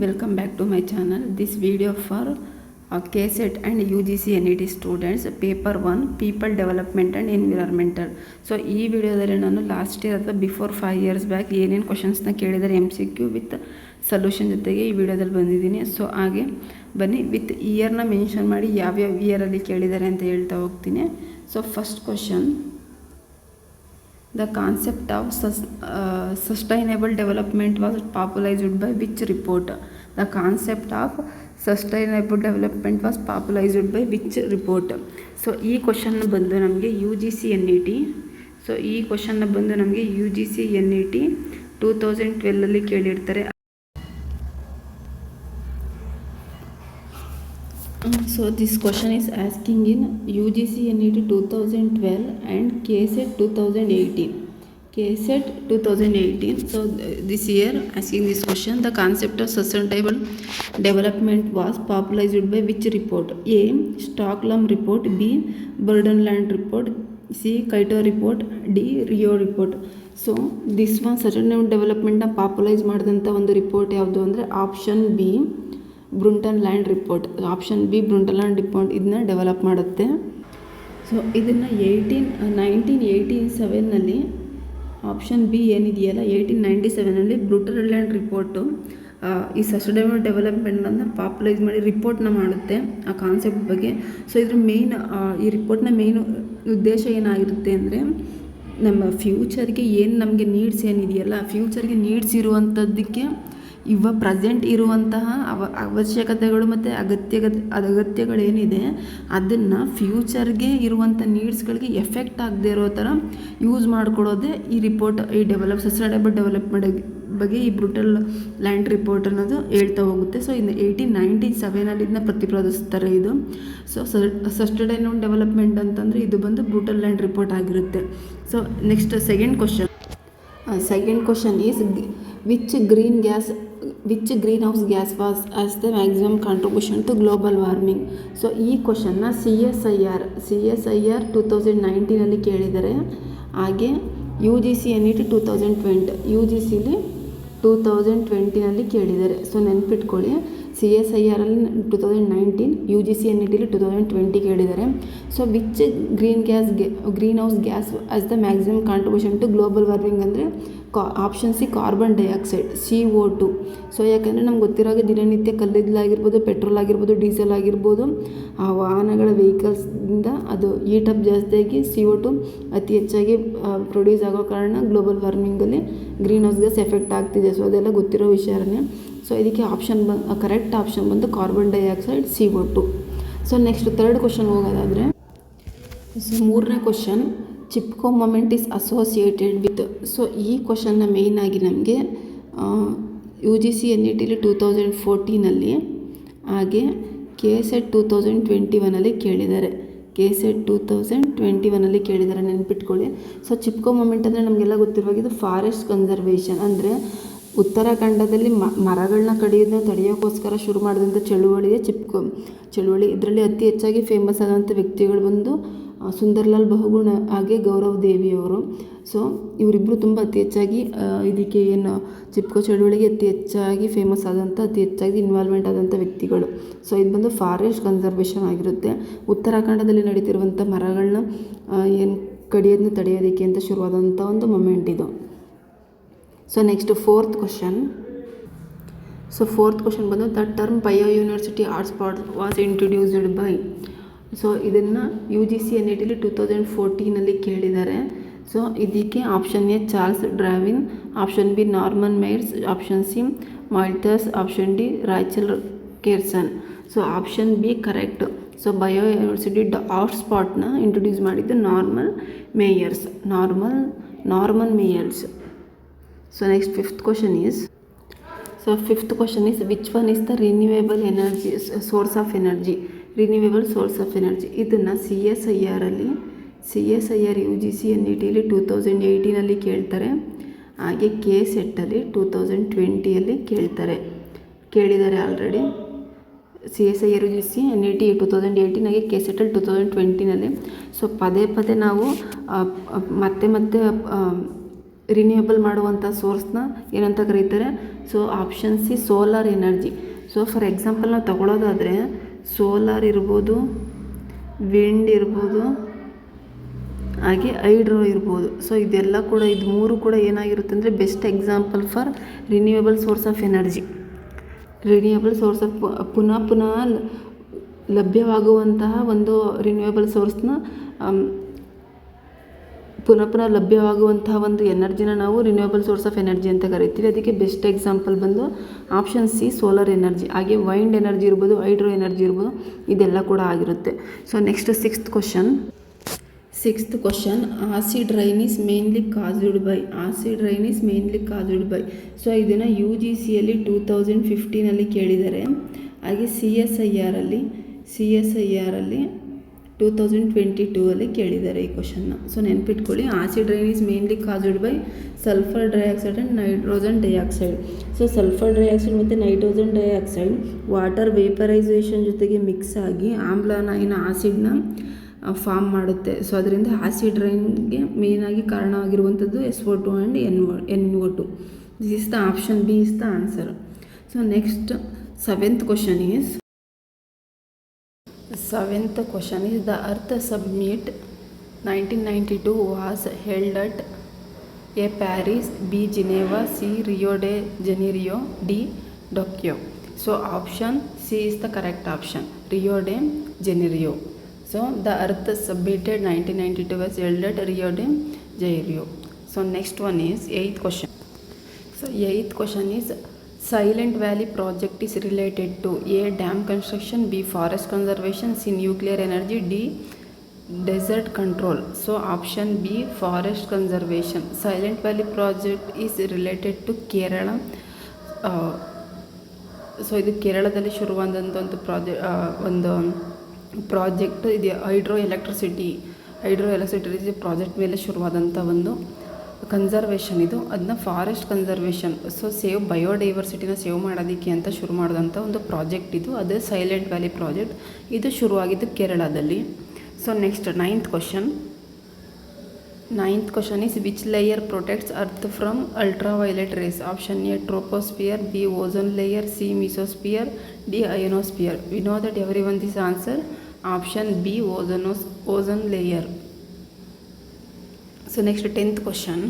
welcome back to my channel. This video for KSET and UGC NET students, paper 1 people development and environmental. So ಈ ವಿಡಿಯೋದಲ್ಲಿ ನಾನು last year ಅಥವಾ before 5 years back ಏನೇನು ಕ್ವಶನ್ಸ್ನ ಕೇಳಿದ್ದಾರೆ MCQ with solution ಜೊತೆಗೆ ಈ ವಿಡಿಯೋದಲ್ಲಿ ಬಂದಿದ್ದೀನಿ. ಸೊ ಹಾಗೆ ಬನ್ನಿ ವಿತ್ ಇಯರ್ನ ಮೆನ್ಷನ್ ಮಾಡಿ ಯಾವ್ಯಾವ ಇಯರಲ್ಲಿ ಕೇಳಿದ್ದಾರೆ ಅಂತ ಹೇಳ್ತಾ ಹೋಗ್ತೀನಿ. So first question, the concept of sustainable development was popularized by which report? The concept of sustainable development was popularized by which report? So ಈ ಕ್ವಶನ್ ಬಂದು ನಮಗೆ UGC NET. ಸೊ ಈ ಕ್ವಶನ್ ಬಂದು ನಮಗೆ UGC NET 2012 ಕೇಳಿರ್ತಾರೆ. So this question is asking in UGC NET 2012 and KSET 2018. KSET 2018. So this year asking this question, the concept of sustainable development was popularized by which report? A. Stockholm report. B. Burdenland report. C. Kaito report. D. Rio report. So this one sustainable development na popularize ಮಾಡಿದಂಥ ಒಂದು report ಯಾವುದು ಅಂದರೆ option B Brundtland report. Option B Brundtland report ಇದನ್ನ develop ಮಾಡುತ್ತೆ. So ಇದನ್ನು 1987 option B ಏನಿದೆಯಲ್ಲ 1897 ಬ್ರುಂಟನ್ಲ್ಯಾಂಡ್ report ಈ sustainable ಡೆವಲಪ್ಮೆಂಟನ್ನು ಪಾಪ್ಯುಲೈಸ್ ಮಾಡಿ ರಿಪೋರ್ಟ್ನ ಮಾಡುತ್ತೆ ಆ ಕಾನ್ಸೆಪ್ಟ್ ಬಗ್ಗೆ. ಸೊ ಇದ್ರ ಮೇನ್ ಈ ರಿಪೋರ್ಟ್ನ ಮೇನ್ ಉದ್ದೇಶ ಏನಾಗಿರುತ್ತೆ ಅಂದರೆ ನಮ್ಮ ಫ್ಯೂಚರ್ಗೆ ಏನು ನಮಗೆ ನೀಡ್ಸ್ ಏನಿದೆಯಲ್ಲ ಫ್ಯೂಚರ್ಗೆ ನೀಡ್ಸ್ ಇರುವಂಥದ್ದಕ್ಕೆ ಪ್ರೆಸೆಂಟ್ ಇರುವಂತಹ ಅವಶ್ಯಕತೆಗಳು ಮತ್ತು ಅಗತ್ಯಗಳೇನಿದೆ ಅದನ್ನು ಫ್ಯೂಚರ್ಗೆ ಇರುವಂಥ ನೀಡ್ಸ್ಗಳಿಗೆ ಎಫೆಕ್ಟ್ ಆಗದೆ ಇರೋ ಥರ ಯೂಸ್ ಮಾಡಿಕೊಡೋದೇ ಈ ರಿಪೋರ್ಟ್. ಈ ಸಸ್ಟೈನಬಲ್ ಡೆವಲಪ್ಮೆಂಟ್ ಬಗ್ಗೆ ಈ ಬ್ರುಟಲ್ ಲ್ಯಾಂಡ್ ರಿಪೋರ್ಟ್ ಅನ್ನೋದು ಹೇಳ್ತಾ ಹೋಗುತ್ತೆ. ಸೊ ಇನ್ನು 1897 ಇದನ್ನ ಪ್ರತಿಪಾದಿಸ್ತಾರೆ ಇದು. ಸೊ ಸಸ್ಟೈನಬಲ್ ಡೆವಲಪ್ಮೆಂಟ್ ಅಂತಂದರೆ ಇದು ಬಂದು ಬ್ರುಟಲ್ ಲ್ಯಾಂಡ್ ರಿಪೋರ್ಟ್ ಆಗಿರುತ್ತೆ. So next second question is which greenhouse gas was as the maximum contribution to global warming? So ಈ ಕ್ವಶನ್ನ CSIR 2019 ಕೇಳಿದ್ದಾರೆ. ಹಾಗೆ UGC NET 2020 UGCಲಿ 2020 ಕೇಳಿದ್ದಾರೆ. ಸೊ ನೆನ್ಪಿಟ್ಕೊಳ್ಳಿ, CSIR 2019, UGC NET 2020 ಕೇಳಿದ್ದಾರೆ. So which green house gas has the maximum contribution to global warming ಅಂದರೆ option C carbon dioxide CO2. So ಯಾಕಂದರೆ ನಮ್ಗೆ ಗೊತ್ತಿರೋಗೆ ದಿನನಿತ್ಯ ಕಲ್ಲಿದ್ದಲಾಗಿರ್ಬೋದು, ಪೆಟ್ರೋಲ್ ಆಗಿರ್ಬೋದು, ಡೀಸೆಲ್ ಆಗಿರ್ಬೋದು, ಆ ವಾಹನಗಳ ವೆಹಿಕಲ್ಸಿಂದ ಅದು ಹೀಟಪ್ ಜಾಸ್ತಿಯಾಗಿ CO2 ಅತಿ ಹೆಚ್ಚಾಗಿ ಪ್ರೊಡ್ಯೂಸ್ ಆಗೋ ಕಾರಣ ಗ್ಲೋಬಲ್ ವಾರ್ಮಿಂಗಲ್ಲಿ ಗ್ರೀನ್ ಹೌಸ್ ಗ್ಯಾಸ್ ಎಫೆಕ್ಟ್ ಆಗ್ತಿದೆ. ಸೊ ಅದೆಲ್ಲ ಗೊತ್ತಿರೋ ವಿಷಯನೇ. ಸೊ ಇದಕ್ಕೆ ಕರೆಕ್ಟ್ ಆಪ್ಷನ್ ಬಂದು carbon dioxide CO2. So next third question ಹೋಗೋದಾದರೆ, ಸೊ ಮೂರನೇ question, Chipko movement is associated with. So ಈ ಕ್ವಶನ್ನ ಮೇಯ್ನಾಗಿ ನಮಗೆ UGC NET 2014 ಹಾಗೆ KSET 2021 ಕೇಳಿದ್ದಾರೆ. KSET 2021 ಕೇಳಿದ್ದಾರೆ, ನೆನ್ಪಿಟ್ಕೊಳ್ಳಿ. ಸೊ ಚಿಪ್ಕೋ ಮೊಮೆಂಟ್ ಅಂದರೆ ನಮಗೆಲ್ಲ ಗೊತ್ತಿರುವಾಗಿದ್ದು ಫಾರೆಸ್ಟ್ ಕನ್ಸರ್ವೇಷನ್ ಅಂದರೆ ಉತ್ತರಾಖಂಡದಲ್ಲಿ ಮರಗಳನ್ನ ಕಡಿಯೋದನ್ನ ತಡೆಯೋಕ್ಕೋಸ್ಕರ ಶುರು ಮಾಡಿದಂಥ ಚಳುವಳಿಯೇ ಚಿಪ್ಕೋ ಚಳುವಳಿ. ಇದರಲ್ಲಿ ಅತಿ ಹೆಚ್ಚಾಗಿ ಫೇಮಸ್ ಆದಂಥ ವ್ಯಕ್ತಿಗಳು ಬಂದು ಸುಂದರ್ಲಾಲ್ ಬಹುಗುಣ ಹಾಗೆ ಗೌರವ್ ದೇವಿಯವರು. ಸೊ ಇವರಿಬ್ಬರು ತುಂಬ ಅತಿ ಹೆಚ್ಚಾಗಿ ಇದಕ್ಕೆ ಏನು ಚಿಪ್ಕೋ ಚಳುವಳಿಗೆ ಅತಿ ಹೆಚ್ಚಾಗಿ ಫೇಮಸ್ ಆದಂಥ ಅತಿ ಹೆಚ್ಚಾಗಿ ಇನ್ವಾಲ್ವ್ಮೆಂಟ್ ಆದಂಥ ವ್ಯಕ್ತಿಗಳು. ಸೊ ಇದು ಬಂದು ಫಾರೆಸ್ಟ್ ಕನ್ಸರ್ವೇಷನ್ ಆಗಿರುತ್ತೆ. ಉತ್ತರಾಖಂಡದಲ್ಲಿ ನಡೀತಿರುವಂಥ ಮರಗಳನ್ನ ಏನು ಕಡಿಯೋದನ್ನ ತಡೆಯೋದಕ್ಕೆ ಅಂತ ಶುರುವಾದಂಥ ಒಂದು ಮೊಮೆಂಟ್ ಇದು. ಸೊ ನೆಕ್ಸ್ಟ್ ಫೋರ್ತ್ ಕ್ವಶನ್ ಬಂದು the term bio university hotspot was introduced by. So ಇದನ್ನು UGC NET 2014 ಕೇಳಿದ್ದಾರೆ. ಸೊ ಇದಕ್ಕೆ option A Charles Darwin, option B Norman Myers, option C Malthus, option D Rachel Carson. So option B correct. So bio university ಹಾಟ್ಸ್ಪಾಟ್ನ introduce ಮಾಡಿದ್ದು Norman Myers. So next fifth question is which one is the renewable source of energy? ಇದನ್ನು CSIR UGC NET 2018 ಕೇಳ್ತಾರೆ. ಹಾಗೆ KSET 2020 ಕೇಳಿದ್ದಾರೆ already. CSIR UGC NET 2018 ಹಾಗೆ KSET 2020. So ಪದೇ ನಾವು ಮತ್ತೆ ರಿನ್ಯೂಯಬಲ್ ಮಾಡುವಂಥ ಸೋರ್ಸ್ನ ಏನಂತ ಕರೀತಾರೆ? So option C solar energy. So for example ನಾವು ತಗೊಳ್ಳೋದಾದರೆ ಸೋಲಾರ್ ಇರ್ಬೋದು, ವಿಂಡ್ ಇರ್ಬೋದು, ಹಾಗೆ ಹೈಡ್ರೋ ಇರ್ಬೋದು. ಸೊ ಇದೆಲ್ಲ ಕೂಡ ಇದು ಮೂರು ಕೂಡ ಏನಾಗಿರುತ್ತೆ ಅಂದರೆ best example for renewable source of energy. Renewable source of ಪುನಃ ಲಭ್ಯವಾಗುವಂತಹ ಒಂದು ರಿನ್ಯೂಯಬಲ್ ಸೋರ್ಸ್ನ ಪುನಃ ಲಭ್ಯವಾಗುವಂತಹ ಒಂದು ಎನರ್ಜಿನ ನಾವು ರಿನ್ಯೂಯಬಲ್ ಸೋರ್ಸ್ ಆಫ್ ಎನರ್ಜಿ ಅಂತ ಕರಿತೀವಿ. ಅದಕ್ಕೆ ಬೆಸ್ಟ್ ಎಕ್ಸಾಂಪಲ್ ಬಂದು ಆಪ್ಷನ್ ಸಿ ಸೋಲಾರ್ ಎನರ್ಜಿ. ಹಾಗೆ ವೈಂಡ್ ಎನರ್ಜಿ ಇರ್ಬೋದು, ಹೈಡ್ರೋ ಎನರ್ಜಿ ಇರ್ಬೋದು, ಇದೆಲ್ಲ ಕೂಡ ಆಗಿರುತ್ತೆ. So next sixth question. Acid rain is mainly caused by. So ಇದನ್ನು UGCಯಲ್ಲಿ 2015 ಕೇಳಿದ್ದಾರೆ. ಹಾಗೆ CSIR ಅಲ್ಲಿ 2022 ಕೇಳಿದ್ದಾರೆ ಈ ಕ್ವಶನ್ನ. ಸೊ ನೆನ್ಪಿಟ್ಕೊಳ್ಳಿ, acid rain is mainly caused by sulphur dioxide and nitrogen dioxide. So sulphur dioxide ಮತ್ತು ನೈಟ್ರೋಜನ್ ಡೈಆಕ್ಸೈಡ್ ವಾಟರ್ ವೇಪರೈಸೇಷನ್ ಜೊತೆಗೆ mix ಆಗಿ ಆಮ್ಲನಾಯಿನ ಆಸಿಡ್ನ ಫಾರ್ಮ್ ಮಾಡುತ್ತೆ. ಸೊ ಅದರಿಂದ ಆಸಿಡ್ ರೈನ್ಗೆ ಮೇಯ್ನಾಗಿ ಕಾರಣವಾಗಿರುವಂಥದ್ದು SO2 and NO2. This is the option B is the answer. So next seventh question is the Earth Summit 1992 was held at A. Paris, B. Geneva, C. Rio de Janeiro, D. Tokyo. So option C is the correct option, Rio de Janeiro. So the Earth Summit 1992 was held at Rio de Janeiro. So next one is 8th question. So 8th question is Silent Valley project is related to A. dam construction, B. forest conservation, C. nuclear energy, D. desert control. So option B forest conservation. Silent Valley project is related to Kerala. So ಇದು ಕೇರಳದಲ್ಲಿ ಶುರುವಾದಂಥ ಒಂದು project ಇದು hydro electricity project ಮೇಲೆ ಶುರುವಾದಂಥ ಒಂದು conservation. ಇದು ಅದನ್ನ forest conservation. So ಬಯೋಡೈವರ್ಸಿಟಿನ save ಮಾಡೋದಕ್ಕೆ ಅಂತ ಶುರು ಮಾಡಿದಂಥ ಒಂದು ಪ್ರಾಜೆಕ್ಟ್ ಇದು. ಅದೇ ಸೈಲೆಂಟ್ ವ್ಯಾಲಿ ಪ್ರಾಜೆಕ್ಟ್. ಇದು ಶುರುವಾಗಿದ್ದು ಕೇರಳದಲ್ಲಿ. So next ninth question is which layer protects Earth from ultraviolet rays? Option A troposphere, B ozone layer, C mesosphere, D ionosphere. We know that everyone this answer option B ozone layer. So next 10th question.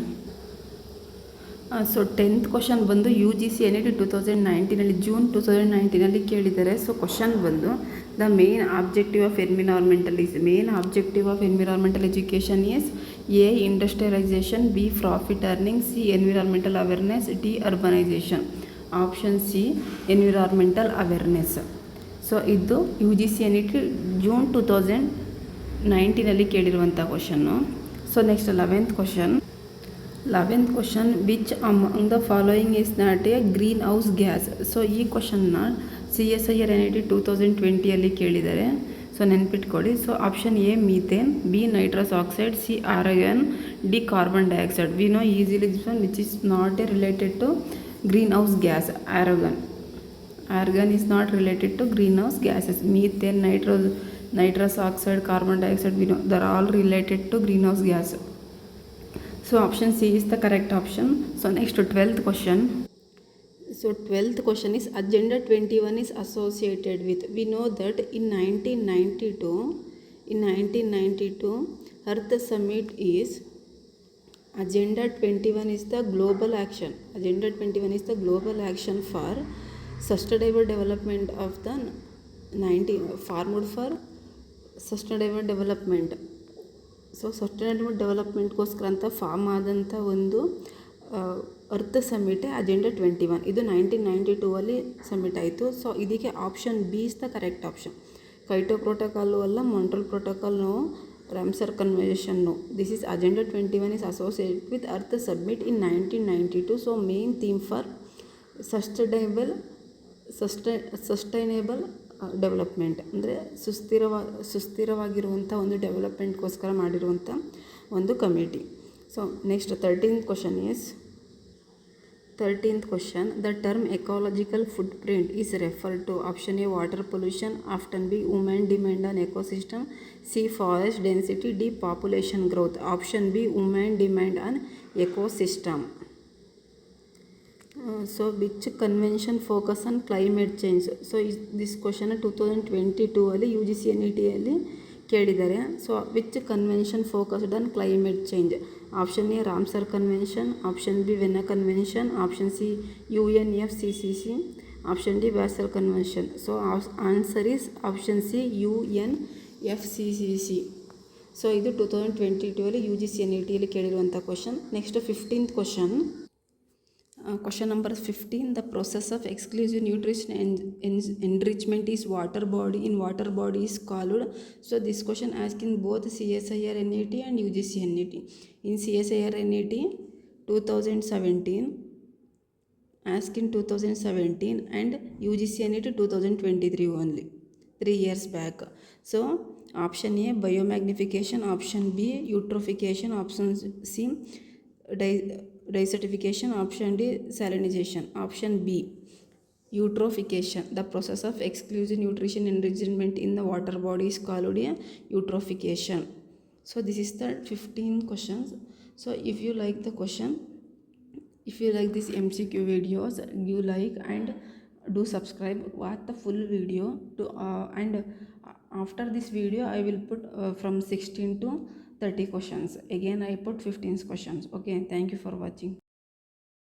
So 10th question ಬಂದು UGC NET 2019 June 2019 ಕೇಳಿದ್ದಾರೆ. So question ಬಂದು the main objective of environmental education is A. Industrialisation, B. Profit earning, C. Environmental awareness, D. Urbanisation. Option C environmental awareness. So ಇದು UGC NET June 2019 ಕೇಳಿರುವಂಥ question. So next 11th question which among the following is not a greenhouse gas? So ಈ ಕ್ವಶನ್ನ CSIR NET 2020 ಕೇಳಿದ್ದಾರೆ. So ನೆನ್ಪಿಟ್ಕೊಳ್ಳಿ. So option A methane, B nitrous oxide, C argon, D carbon dioxide. We know easily this one which is not a related to green house gas. Argon is not related to greenhouse gases. Methane, nitrous oxide, carbon dioxide, we know they are all related to greenhouse gas. So option C is the correct option. So next 12th question. So 12th question is Agenda 21 is associated with. We know that in 1992 Earth Summit is Agenda 21 is the global action. Agenda 21 is the global action for sustainable development of the forward for sustainable development. So sustainable ಡೆವಲಪ್ಮೆಂಟ್ಗೋಸ್ಕರ ಅಂತ form ಆದಂಥ ಒಂದು earth ಸಮ್ಮಿಟೇ agenda 21. ಇದು 1992 summit ಆಯಿತು. So ಇದಕ್ಕೆ option B is the correct option. Kyoto protocol ಅಲ್ಲ, Montreal protocol no, Ramsar convention no. This is agenda 21 is associated with Earth Summit in 1992. So main theme for sustainable development ಅಂದರೆ ಸುಸ್ಥಿರವಾಗಿರುವಂಥ ಒಂದು ಡೆವಲಪ್ಮೆಂಟ್ಗೋಸ್ಕರ ಮಾಡಿರುವಂಥ ಒಂದು committee. So next 13th question. The term ecological footprint is referred to. Option A water pollution, option B human demand on ecosystem, C forest density, D population growth. Option B human demand on ecosystem. So which convention focus on climate change? So this question 2022 ಅಲ್ಲಿ U G C N E ಟಿಯಲ್ಲಿ ಕೇಳಿದ್ದಾರೆ. So which convention focused on climate change? Option A Ramsar convention, option B Vienna convention, option C UNFCCC, option D Basel convention. So answer is option C UNFCCC. So ಇದು 2022 ಅಲ್ಲಿ U G C N E ಟಿಯಲ್ಲಿ ಕೇಳಿರುವಂಥ question. Next 15th question. Question number 15. The process of exclusive nutrition enrichment is water body in water body is called. So this question asked in both CSIR NET and UGC NET. In CSIR NET 2017, asked in 2017, and UGC NET 2023 only, 3 years back. So option A biomagnification, option B eutrophication, option C desertification, option D salinization, option B eutrophication. The process of exclusive nutrition enrichment in the water body is called eutrophication. So this is the 15 questions. So if you like the question, if you like this MCQ videos, you like and do subscribe, watch the full video to and after this video I will put from 16 to 30 questions. Again I put 15 questions. Okay, thank you for watching.